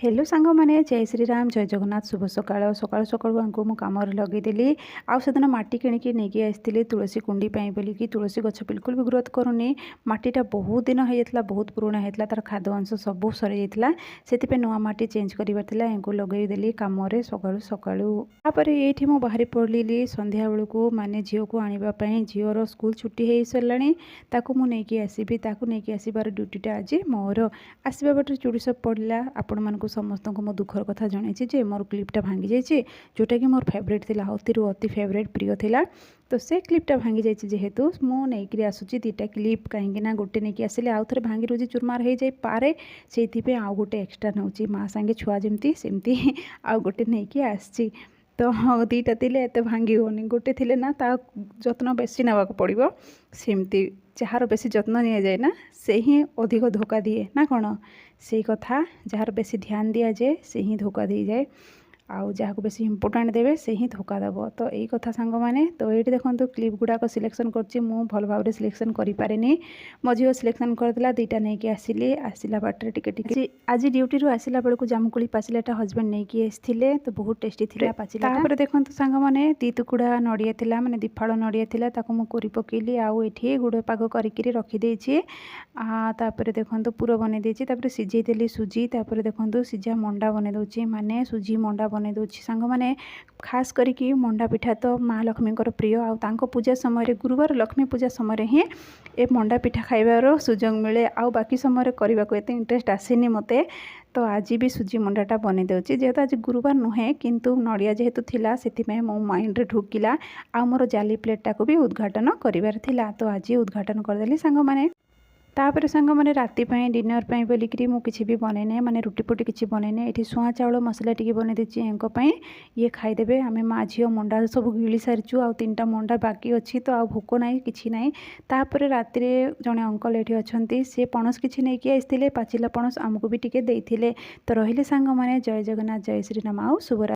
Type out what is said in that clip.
Hello सांग मैंने जय श्रीराम जय जगन्नाथ शुभ सकाळ सकाळु सकाळु आंको मु काम लगेदेली आउ सेदिन माटी किणिकी नहीं आसती तुलसी कुंडी बोलिकी तुलसी गछ बिल्कुल भी ग्रोथ करूनी माटीटा बहुत दिन होता बहुत पुराणा होता तार खाद अंश सब सरी जाता से नुआ माटी चेंज कर लगेदेली कम सकाळु सकाळु ये मु बाहरी पड़ली संध्या बेलू माने झील को आने झीवर स्कूल छुट्टी हो सारे ताकू मुझे आसबि नहीं आसबार ड्यूटीटा आज मोर आसवा बाटर चूड़ी सब पड़ा आपण मानक समस्त को मो दुखर कथा जन जे मोर क्लिपटा भांगी जाइए जोटा कि मोर फेवरेट थी अति फेवरेट प्रिय थिला तो से क्लिपटा भांगी जाइए जेहेतु मुझे आसूँ दीटा क्लिप कहीं गोटे नहीं आसिले आउ थे भांगी रोज चुरमार हो जाए पारे से आउ गोटे एक्सट्रा नौ माँ सांगे छुआ जमती सेमती आउ गोटे नहीं आसी तो हाँ दीटा थिले एत भांगी होनी गोटे थिले ना ता जत्न बेसी नेबाक पड़ो सेमती जार बेसी जत्न नि जाए ना से ही अधिक धोखा दिए ना कौन से कथा जार बेसी ध्यान दि जाए से ही धोखा दी जाए आउ जहाँ को बेसी इंपोर्टेंट देवे से ही धोखा देव तो यही कथा सांग मैंने तो ये देखो क्लिप गुड़ाक सिलेक्शन कर भल भाव सिलेक्शन करें मो झील सिलेक्शन करदेला दीटा नहीं आसिली आसला बाटर टिके आज ड्यूटी आसला बेलू जामुकोली पाचिलाटा हजबैंड नहीं आसते तो बहुत टेस्टी थी पाचिला देखो सांग मैंने दी टुकुड़ा नड़िया था मैंने दीफाड़ नड़िया था ताको कोरी पकेली आउ ये गुड़ पाग कर रखीदे देखो पुर बन देती सीझेदेली सुजी देखो सीझा मंडा बन दूसरी माने सुजी मंडा बन दूसरी सांग मैंने खास करिकी मंडा पिठा तो माँ लक्ष्मी प्रिय आउ पूजा समय गुरुवार लक्ष्मी पूजा समय ही ए मंडा पिठा खाइबार सुजोग मिले आउ बाकी समय करने को एत इंटरेस्ट आसेनी मते तो आज भी सुजी मंडाटा बन दूसरी जेहेतु आज गुरुवार नुहे किंतु नड़िया जेहेतु थिला से मो माइंड रे ढुकिला आ मोर जाली प्लेटा को भी उद्घाटन करिवार थिला तो आज उद्घाटन करदेली सांग मैंने तापर सांग मैंने राति डिनर बोलिकी मुझे भी बनैने माने रुटी पुटी किसी बनैने ये सुआ चाउल मसला टी बन देती ये खाईदे आम माँ झील मंडा सब गिली सारीचु आ 3टा मंडा बाकी अच्छी तो आ भोक ना कि ना तापर राति जड़े अंकल ये अच्छा सी पणस किसी नहीं आसते पाचिला पणस आमको भी टिके देते तो रही सांग मैंने जय जगन्नाथ जय श्रीराम आउ शुभरा।